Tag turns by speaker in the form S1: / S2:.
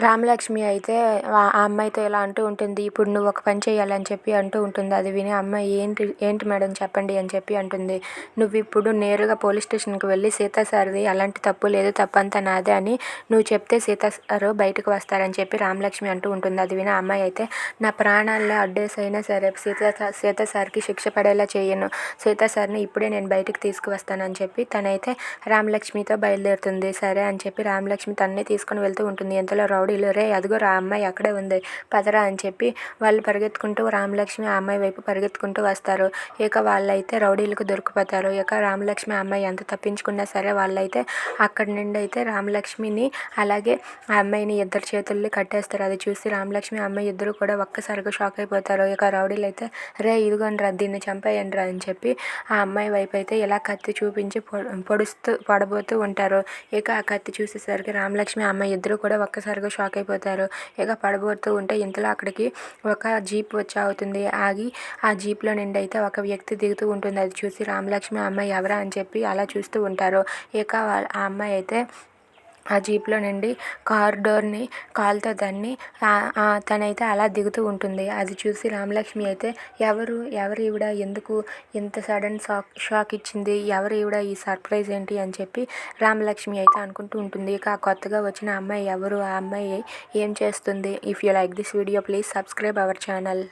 S1: రామలక్ష్మి అయితే ఆ అమ్మాయితో ఇలా అంటూ ఉంటుంది. ఇప్పుడు నువ్వు ఒక పని చేయాలని చెప్పి అంటూ ఉంటుంది. అది విని అమ్మాయి ఏంటి మేడం చెప్పండి అని చెప్పి అంటుంది. నువ్వు ఇప్పుడు నేరుగా పోలీస్ స్టేషన్కి వెళ్ళి సీత సార్ది అలాంటి తప్పు లేదు, తప్పంతా నాదే అని నువ్వు చెప్తే సీత సారు బయటకు వస్తారని చెప్పి రామలక్ష్మి అంటూ ఉంటుంది. అది విని అమ్మాయి అయితే నా ప్రాణాల్లో అడ్డేసైనా సరే సీత సార్కి శిక్ష పడేలా చేయను, సీత సార్ని ఇప్పుడే నేను బయటకు తీసుకువస్తానని చెప్పి తనైతే రామలక్ష్మితో బయలుదేరుతుంది. సరే అని చెప్పి రామలక్ష్మి తనని తీసుకొని వెళ్తూ ఉంటుంది. ఇంతలో రౌడీలు రే అదిగో ఆ అమ్మాయి అక్కడే ఉంది పదరా అని చెప్పి వాళ్ళు పరిగెత్తుకుంటూ రామలక్ష్మి ఆ అమ్మాయి వైపు పరిగెత్తుకుంటూ వస్తారు. ఇక వాళ్ళైతే రౌడీలకు దొరికిపోతారు. ఇక రామలక్ష్మి ఆ అమ్మాయి ఎంత తప్పించుకున్నా సరే వాళ్ళైతే అక్కడి నుండి అయితే రామలక్ష్మిని అలాగే ఆ అమ్మాయిని ఇద్దరు చేతుల్ని కట్టేస్తారు. అది చూసి రామలక్ష్మి ఆ అమ్మాయి ఇద్దరు కూడా ఒక్కసారిగా షాక్ అయిపోతారు. ఇక రౌడీలు అయితే రే ఇదిగోండి రా దీన్ని చంపేయండి రా అని చెప్పి ఆ అమ్మాయి వైపు అయితే ఇలా కత్తి చూపించి పడబోతూ ఉంటారు. ఇక ఆ కత్తి చూసేసరికి రామలక్ష్మి ఆ అమ్మాయి ఇద్దరు కూడా ఒక్కసారిగా షాక్ అయిపోతారు. ఇక పడబోతూ ఉంటే ఇంతలో అక్కడికి ఒక జీప్ వచ్చి అవుతుంది. ఆగి ఆ జీప్లో నుండి అయితే ఒక వ్యక్తి దిగుతూ ఉంటుంది. అది చూసి రామలక్ష్మి ఆ అమ్మాయి ఎవరా అని చెప్పి అలా చూస్తూ ఉంటారు. ఇక ఆ అమ్మాయి అయితే ఆ జీప్లో నుండి కార్ డోర్ని కాలుతో తన్ని తనైతే అలా దిగుతూ ఉంటుంది. అది చూసి రామలక్ష్మి అయితే ఎవరు ఈవిడ, ఎందుకు ఇంత సడన్ షాక్ ఇచ్చింది, ఎవరు ఈవిడ, ఈ సర్ప్రైజ్ ఏంటి అని చెప్పి రామలక్ష్మి అయితే అనుకుంటూ ఉంటుంది. ఇక ఆ కొత్తగా వచ్చిన అమ్మాయి ఎవరు, ఆ అమ్మాయి ఏం చేస్తుంది? If you like this video please subscribe our channel.